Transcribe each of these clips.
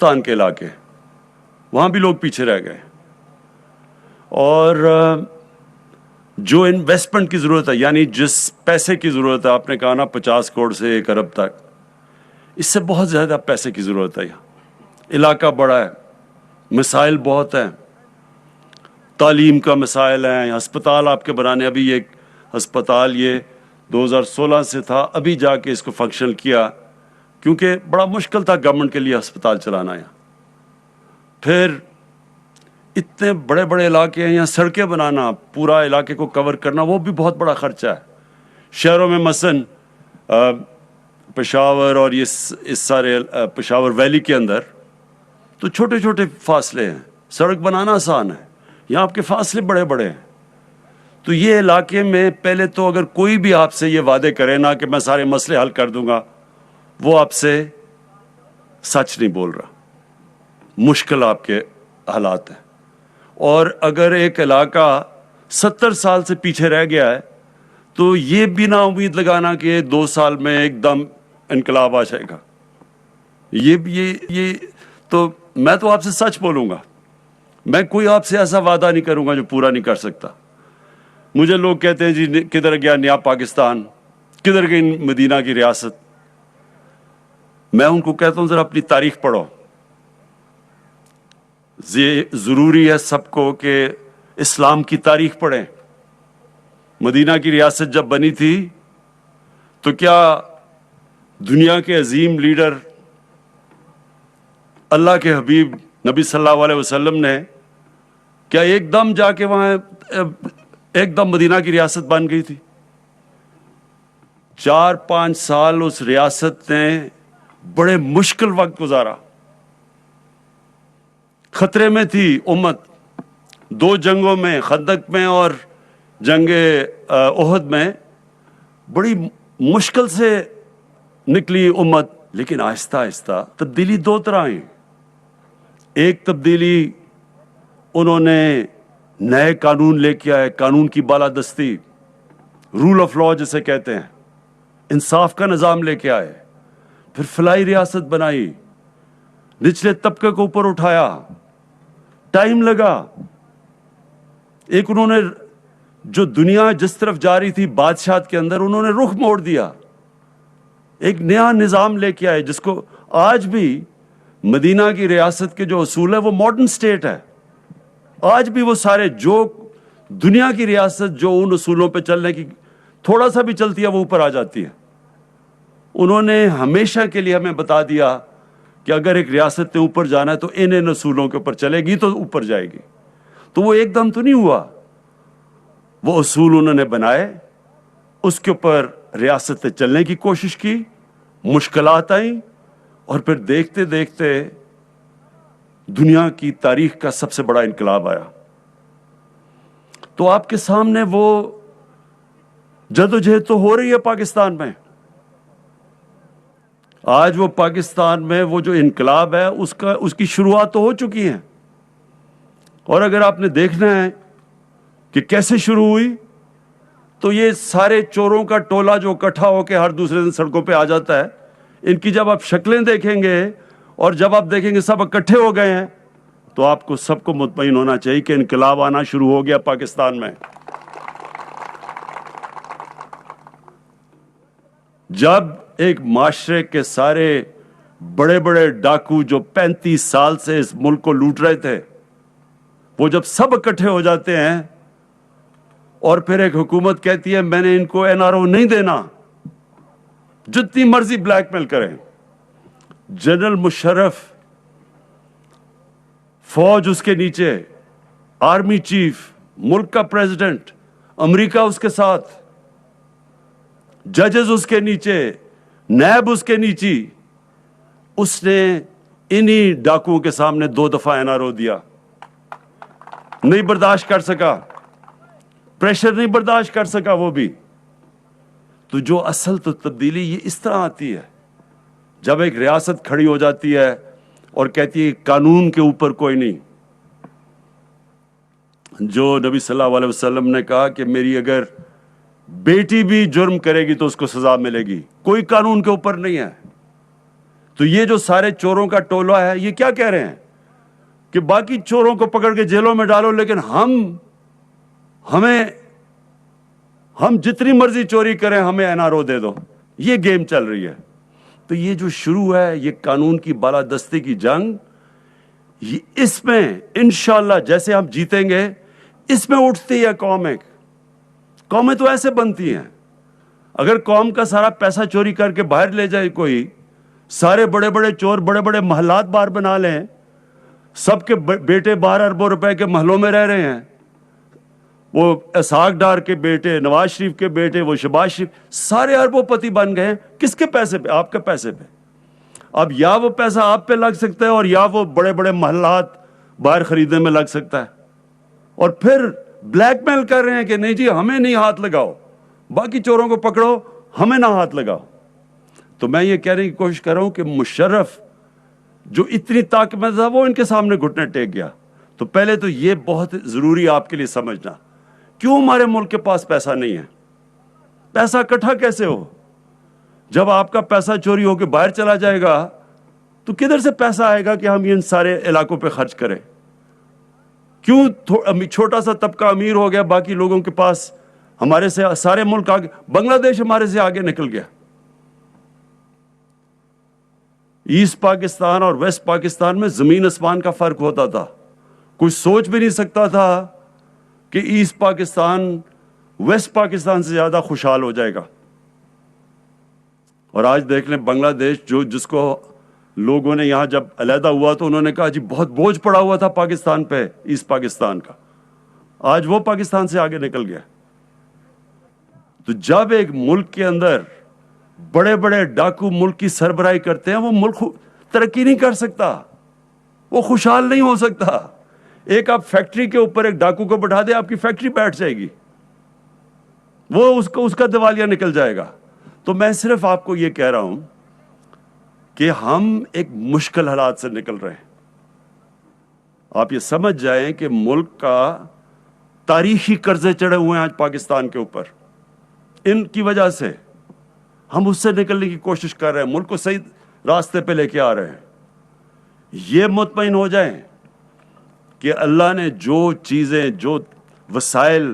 بلوچستان کے علاقے، وہاں بھی لوگ پیچھے رہ گئے. اور جو انویسٹمنٹ کی ضرورت ہے، یعنی جس پیسے کی ضرورت ہے، آپ نے کہا نا 50 کروڑ سے 1 ارب تک، اس سے بہت زیادہ پیسے کی ضرورت ہے. یہاں علاقہ بڑا ہے، مسائل بہت ہیں، تعلیم کا مسائل ہیں، ہسپتال آپ کے بنانے. ابھی ایک ہسپتال یہ 2016 سے تھا، ابھی جا کے اس کو فنکشنل کیا، کیونکہ بڑا مشکل تھا گورنمنٹ کے لیے ہسپتال چلانا. یہاں پھر اتنے بڑے بڑے علاقے ہیں، یہاں سڑکیں بنانا، پورا علاقے کو کور کرنا، وہ بھی بہت بڑا خرچہ ہے. شہروں میں مثلاً پشاور اور یہ اس سارے پشاور ویلی کے اندر تو چھوٹے چھوٹے فاصلے ہیں، سڑک بنانا آسان ہے. یہاں آپ کے فاصلے بڑے بڑے ہیں. تو یہ علاقے میں پہلے تو اگر کوئی بھی آپ سے یہ وعدے کرے نا کہ میں سارے مسئلے حل کر دوں گا، وہ آپ سے سچ نہیں بول رہا. مشکل آپ کے حالات ہیں. اور اگر ایک علاقہ 70 سال سے پیچھے رہ گیا ہے تو یہ بھی نا امید لگانا کہ 2 سال میں ایک دم انقلاب آ جائے گا. یہ تو میں تو آپ سے سچ بولوں گا، میں کوئی آپ سے ایسا وعدہ نہیں کروں گا جو پورا نہیں کر سکتا. مجھے لوگ کہتے ہیں جی کدھر گیا نیا پاکستان، کدھر گئی مدینہ کی ریاست. میں ان کو کہتا ہوں ذرا اپنی تاریخ پڑھو. ضروری ہے سب کو کہ اسلام کی تاریخ پڑھیں. مدینہ کی ریاست جب بنی تھی تو کیا دنیا کے عظیم لیڈر اللہ کے حبیب نبی صلی اللہ علیہ وسلم نے کیا ایک دم جا کے وہاں ایک دم مدینہ کی ریاست بن گئی تھی؟ 4-5 سال اس ریاست نے بڑے مشکل وقت گزارا. خطرے میں تھی امت. 2 جنگوں میں، خندق میں اور جنگ احد میں بڑی مشکل سے نکلی امت. لیکن آہستہ آہستہ تبدیلی 2 طرح آئی. ایک تبدیلی انہوں نے نئے قانون لے کے آئے، قانون کی بالادستی، رول آف لا جسے کہتے ہیں، انصاف کا نظام لے کے آئے. پھر فلاحی ریاست بنائی، نچلے طبقے کو اوپر اٹھایا. ٹائم لگا. ایک انہوں نے جو دنیا جس طرف جا رہی تھی بادشاہت کے اندر، انہوں نے رخ موڑ دیا. ایک نیا نظام لے کے آئے جس کو آج بھی مدینہ کی ریاست کے جو اصول ہے وہ ماڈرن سٹیٹ ہے. آج بھی وہ سارے جو دنیا کی ریاست جو ان اصولوں پہ چلنے کی تھوڑا سا بھی چلتی ہے وہ اوپر آ جاتی ہے. انہوں نے ہمیشہ کے لیے ہمیں بتا دیا کہ اگر ایک ریاست نے اوپر جانا ہے تو ان اصولوں کے اوپر چلے گی تو اوپر جائے گی. تو وہ ایک دم تو نہیں ہوا. وہ اصول انہوں نے بنائے، اس کے اوپر ریاست نے چلنے کی کوشش کی، مشکلات آئیں، اور پھر دیکھتے دیکھتے دنیا کی تاریخ کا سب سے بڑا انقلاب آیا. تو آپ کے سامنے وہ جدوجہد تو ہو رہی ہے پاکستان میں. آج وہ پاکستان میں وہ جو انقلاب ہے اس کی شروعات تو ہو چکی ہیں. اور اگر آپ نے دیکھنا ہے کہ کیسے شروع ہوئی تو یہ سارے چوروں کا ٹولہ جو اکٹھا ہو کے ہر دوسرے دن سڑکوں پہ آ جاتا ہے، ان کی جب آپ شکلیں دیکھیں گے اور جب آپ دیکھیں گے سب اکٹھے ہو گئے ہیں تو آپ کو سب کو مطمئن ہونا چاہیے کہ انقلاب آنا شروع ہو گیا پاکستان میں. جب ایک معاشرے کے سارے بڑے بڑے ڈاکو جو 35 سال سے اس ملک کو لوٹ رہے تھے، وہ جب سب اکٹھے ہو جاتے ہیں اور پھر ایک حکومت کہتی ہے میں نے ان کو NRO نہیں دینا، جتنی مرضی بلیک میل کریں. جنرل مشرف، فوج اس کے نیچے، آرمی چیف، ملک کا پریزیڈنٹ، امریکہ اس کے ساتھ، ججز اس کے نیچے، نیب اس کے نیچے. اس نے انہی ڈاکوؤں کے سامنے 2 دفعہ NRO دیا. نہیں برداشت کر سکا، پریشر نہیں برداشت کر سکا وہ بھی. تو جو اصل تو تبدیلی یہ اس طرح آتی ہے جب ایک ریاست کھڑی ہو جاتی ہے اور کہتی ہے قانون کے اوپر کوئی نہیں. جو نبی صلی اللہ علیہ وسلم نے کہا کہ میری اگر بیٹی بھی جرم کرے گی تو اس کو سزا ملے گی، کوئی قانون کے اوپر نہیں ہے. تو یہ جو سارے چوروں کا ٹولہ ہے یہ کیا کہہ رہے ہیں کہ باقی چوروں کو پکڑ کے جیلوں میں ڈالو لیکن ہم جتنی مرضی چوری کریں ہمیں NRO دے دو. یہ گیم چل رہی ہے. تو یہ جو شروع ہے یہ قانون کی بالادستی کی جنگ, اس میں انشاءاللہ جیسے ہم جیتیں گے اس میں اٹھتی ہے قومیں تو ایسے بنتی ہیں. اگر قوم کا سارا پیسہ چوری کر کے باہر لے جائے کوئی, سارے بڑے بڑے چور بڑے بڑے محلات باہر بنا لیں, سب کے بیٹے 12 اربوں روپے کے محلوں میں رہ رہے ہیں, وہ اسحاق ڈار کے بیٹے, نواز شریف کے بیٹے, وہ شہباز شریف, سارے اربوں پتی بن گئے. کس کے پیسے پہ؟ آپ کے پیسے پہ. اب یا وہ پیسہ آپ پہ لگ سکتا ہے اور یا وہ بڑے بڑے محلات باہر خریدنے میں لگ سکتا ہے. اور پھر بلیک میل کر رہے ہیں کہ نہیں جی ہمیں نہیں ہاتھ لگاؤ, باقی چوروں کو پکڑو, ہمیں نہ ہاتھ لگاؤ. تو میں یہ کہنے کی کوشش کر رہا ہوں کہ مشرف جو اتنی طاقتور تھا وہ ان کے سامنے گھٹنے ٹیک گیا. تو پہلے تو یہ بہت ضروری آپ کے لیے سمجھنا, کیوں ہمارے ملک کے پاس پیسہ نہیں ہے؟ پیسہ اکٹھا کیسے ہو؟ جب آپ کا پیسہ چوری ہو کے باہر چلا جائے گا تو کدھر سے پیسہ آئے گا کہ ہم ان سارے علاقوں پہ خرچ کریں؟ کیوں چھوٹا سا طبقہ امیر ہو گیا, باقی لوگوں کے پاس ہمارے سے سارے ملک آگے, بنگلہ دیش ہمارے سے آگے نکل گیا. ایسٹ پاکستان اور ویسٹ پاکستان میں زمین آسمان کا فرق ہوتا تھا. کوئی سوچ بھی نہیں سکتا تھا کہ ایسٹ پاکستان ویسٹ پاکستان سے زیادہ خوشحال ہو جائے گا. اور آج دیکھ لیں بنگلہ دیش, جس کو لوگوں نے یہاں جب علیحدہ ہوا تو انہوں نے کہا جی بہت بوجھ پڑا ہوا تھا پاکستان پہ, ایسٹ پاکستان کا, آج وہ پاکستان سے آگے نکل گیا. تو جب ایک ملک کے اندر بڑے بڑے ڈاکو ملک کی سربراہی کرتے ہیں, وہ ملک ترقی نہیں کر سکتا, وہ خوشحال نہیں ہو سکتا. ایک آپ فیکٹری کے اوپر ایک ڈاکو کو بٹھا دیں, آپ کی فیکٹری بیٹھ جائے گی, وہ اس کا دیوالیہ نکل جائے گا. تو میں صرف آپ کو یہ کہہ رہا ہوں کہ ہم ایک مشکل حالات سے نکل رہے ہیں. آپ یہ سمجھ جائیں کہ ملک کا تاریخی قرضے چڑھے ہوئے ہیں آج پاکستان کے اوپر. ان کی وجہ سے ہم اس سے نکلنے کی کوشش کر رہے ہیں, ملک کو صحیح راستے پہ لے کے آ رہے ہیں. یہ مطمئن ہو جائیں کہ اللہ نے جو چیزیں, جو وسائل,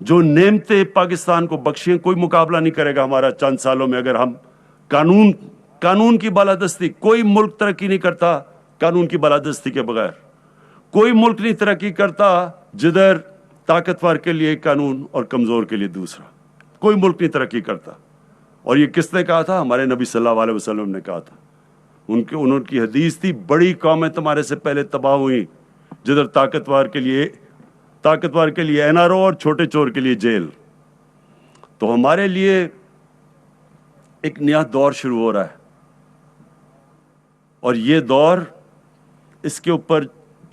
جو نعمتیں پاکستان کو بخشی ہیں, کوئی مقابلہ نہیں کرے گا ہمارا چند سالوں میں. اگر ہم قانون کی بالادستی, کوئی ملک ترقی نہیں کرتا قانون کی بالادستی کے بغیر. کوئی ملک نہیں ترقی کرتا جدھر طاقتور کے لیے قانون اور کمزور کے لیے دوسرا. کوئی ملک نہیں ترقی کرتا. اور یہ کس نے کہا تھا؟ ہمارے نبی صلی اللہ علیہ وسلم نے کہا تھا. انہوں کی حدیث تھی, بڑی قومیں تمہارے سے پہلے تباہ ہوئیں جدھر طاقتور کے لیے NRO اور چھوٹے چور کے لیے جیل. تو ہمارے لیے ایک نیا دور شروع ہو رہا ہے, اور یہ دور, اس کے اوپر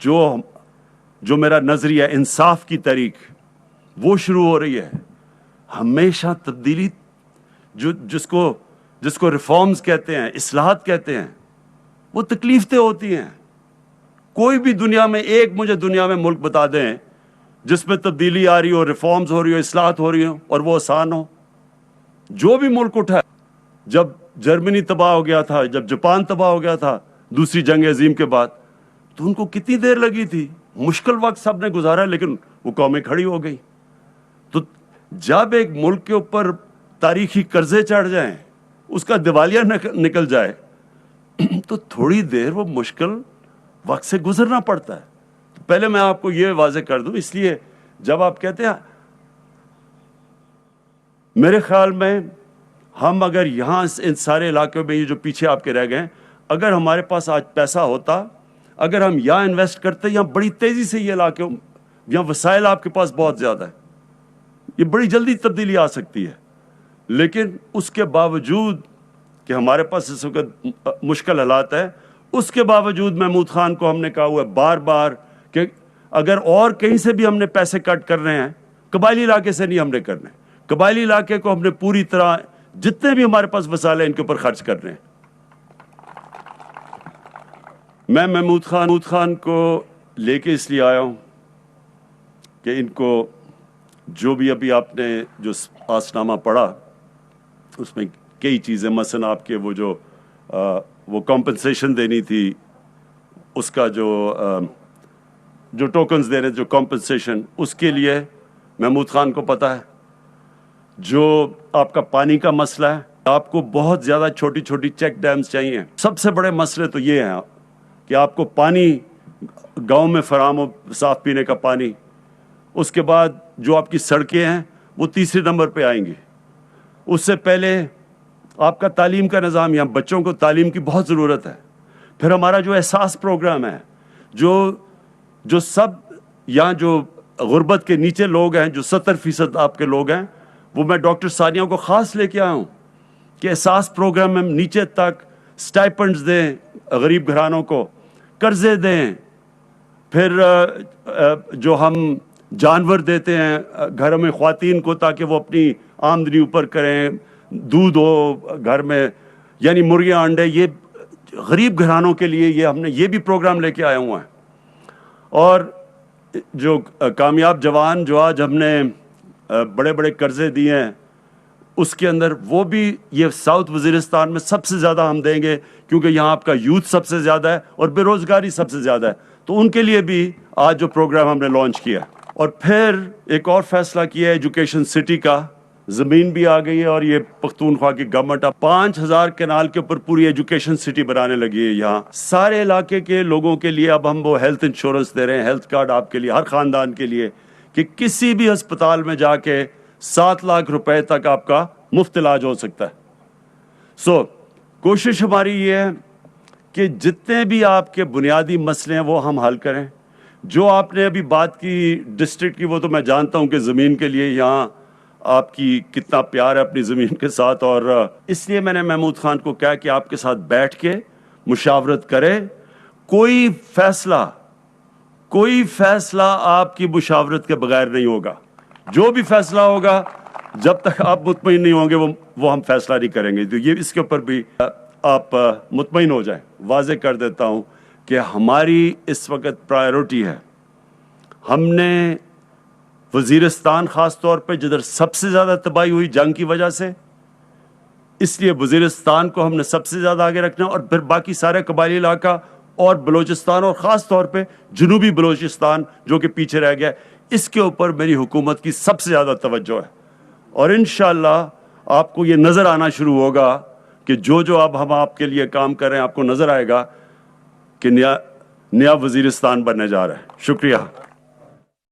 جو میرا نظریہ انصاف کی تحریک وہ شروع ہو رہی ہے. ہمیشہ تبدیلی, جس کو ریفارمز کہتے ہیں, اصلاحات کہتے ہیں, وہ تکلیف دہ ہوتی ہیں. کوئی بھی دنیا میں مجھے دنیا میں ملک بتا دیں جس میں تبدیلی آ رہی ہو, ریفارمز ہو رہی ہو, اصلاحات ہو رہی ہو اور وہ آسان ہو. جو بھی ملک اٹھا, جب جرمنی تباہ ہو گیا تھا, جب جاپان تباہ ہو گیا تھا دوسری جنگ عظیم کے بعد, تو ان کو کتنی دیر لگی تھی, مشکل وقت سب نے گزارا, لیکن وہ قومیں کھڑی ہو گئی. تو جب ایک ملک کے اوپر تاریخی قرضے چڑھ جائیں, اس کا دیوالیہ نکل جائے, تو تھوڑی دیر وہ مشکل وقت سے گزرنا پڑتا ہے. تو پہلے میں آپ کو یہ واضح کر دوں, اس لیے جب آپ کہتے ہیں, میرے خیال میں ہم اگر یہاں ان سارے علاقوں میں, یہ جو پیچھے آپ کے رہ گئے, اگر ہمارے پاس آج پیسہ ہوتا, اگر ہم یہاں انویسٹ کرتے, یہاں بڑی تیزی سے یہ علاقے, یہاں وسائل آپ کے پاس بہت زیادہ ہے, یہ بڑی جلدی تبدیلی آ سکتی ہے. لیکن اس کے باوجود کہ ہمارے پاس اس وقت مشکل حالات ہے, اس کے باوجود محمود خان کو ہم نے کہا ہوا ہے بار بار کہ اگر اور کہیں سے بھی ہم نے پیسے کٹ کرنے ہیں, قبائلی علاقے سے نہیں ہم نے کرنے. قبائلی علاقے کو ہم نے پوری طرح جتنے بھی ہمارے پاس وسائل ہیں ان کے اوپر خرچ کر رہے ہیں. میں محمود خان کو لے کے اس لیے آیا ہوں کہ ان کو جو بھی ابھی آپ نے جو آس نامہ پڑھا, اس میں کئی چیزیں, مثلا آپ کے وہ جو وہ کمپنسیشن دینی تھی، اس کا جو ٹوکنز دے رہے جو کمپنسیشن، اس کے لیے محمود خان کو پتہ ہے. جو آپ کا پانی کا مسئلہ ہے، آپ کو بہت زیادہ چھوٹی چھوٹی چیک ڈیمز چاہیے. سب سے بڑے مسئلے تو یہ ہیں کہ آپ کو پانی گاؤں میں فراہم ہو، صاف پینے کا پانی. اس کے بعد جو آپ کی سڑکیں ہیں وہ تیسرے نمبر پہ آئیں گی. اس سے پہلے آپ کا تعلیم کا نظام، یہاں بچوں کو تعلیم کی بہت ضرورت ہے. پھر ہمارا جو احساس پروگرام ہے، جو سب یہاں جو غربت کے نیچے لوگ ہیں، جو 70% آپ کے لوگ ہیں، وہ میں ڈاکٹر ثانیہ کو خاص لے کے آیا ہوں کہ احساس پروگرام میں نیچے تک سٹائپنڈز دیں، غریب گھرانوں کو قرضے دیں. پھر جو ہم جانور دیتے ہیں گھر میں خواتین کو تاکہ وہ اپنی آمدنی اوپر کریں، دودھ ہو گھر میں، یعنی مرغیاں انڈے، یہ غریب گھرانوں کے لیے ہم نے یہ بھی پروگرام لے کے آئے ہوئے ہیں. اور جو کامیاب جوان جو آج ہم نے بڑے بڑے قرضے دیے ہیں، اس کے اندر وہ بھی یہ ساؤتھ وزیرستان میں سب سے زیادہ ہم دیں گے، کیونکہ یہاں آپ کا یوتھ سب سے زیادہ ہے اور بے روزگاری سب سے زیادہ ہے. تو ان کے لیے بھی آج جو پروگرام ہم نے لانچ کیا. اور پھر ایک اور فیصلہ کیا ہے ایجوکیشن سٹی کا. زمین بھی آ گئی ہے اور یہ پختونخوا کی گورنمنٹ اب 5000 کنال کے اوپر پوری ایجوکیشن سٹی بنانے لگی ہے. یہاں سارے علاقے کے لوگوں کے لیے اب ہم وہ ہیلتھ انشورنس دے رہے ہیں، ہیلتھ کارڈ آپ کے لیے، ہر خاندان کے لیے، کہ کسی بھی ہسپتال میں جا کے 7 لاکھ روپے تک آپ کا مفت علاج ہو سکتا ہے. کوشش ہماری یہ ہے کہ جتنے بھی آپ کے بنیادی مسئلے ہیں وہ ہم حل کریں. جو آپ نے ابھی بات کی ڈسٹرکٹ کی، وہ تو میں جانتا ہوں کہ زمین کے لیے یہاں آپ کی کتنا پیار ہے اپنی زمین کے ساتھ، اور اس لیے میں نے محمود خان کو کہا کہ آپ کے ساتھ بیٹھ کے مشاورت کرے. کوئی فیصلہ آپ کی مشاورت کے بغیر نہیں ہوگا. جو بھی فیصلہ ہوگا، جب تک آپ مطمئن نہیں ہوں گے وہ ہم فیصلہ نہیں کریں گے. تو یہ اس کے اوپر بھی آپ مطمئن ہو جائیں. واضح کر دیتا ہوں کہ ہماری اس وقت پرائیورٹی ہے، ہم نے وزیرستان خاص طور پہ جدھر سب سے زیادہ تباہی ہوئی جنگ کی وجہ سے، اس لیے وزیرستان کو ہم نے سب سے زیادہ آگے رکھنا، اور پھر باقی سارے قبائلی علاقہ اور بلوچستان، اور خاص طور پہ جنوبی بلوچستان جو کہ پیچھے رہ گیا، اس کے اوپر میری حکومت کی سب سے زیادہ توجہ ہے. اور انشاءاللہ آپ کو یہ نظر آنا شروع ہوگا کہ جو اب ہم آپ کے لیے کام کر رہے ہیں، آپ کو نظر آئے گا کہ نیا وزیرستان بننے جا رہا ہے. شکریہ.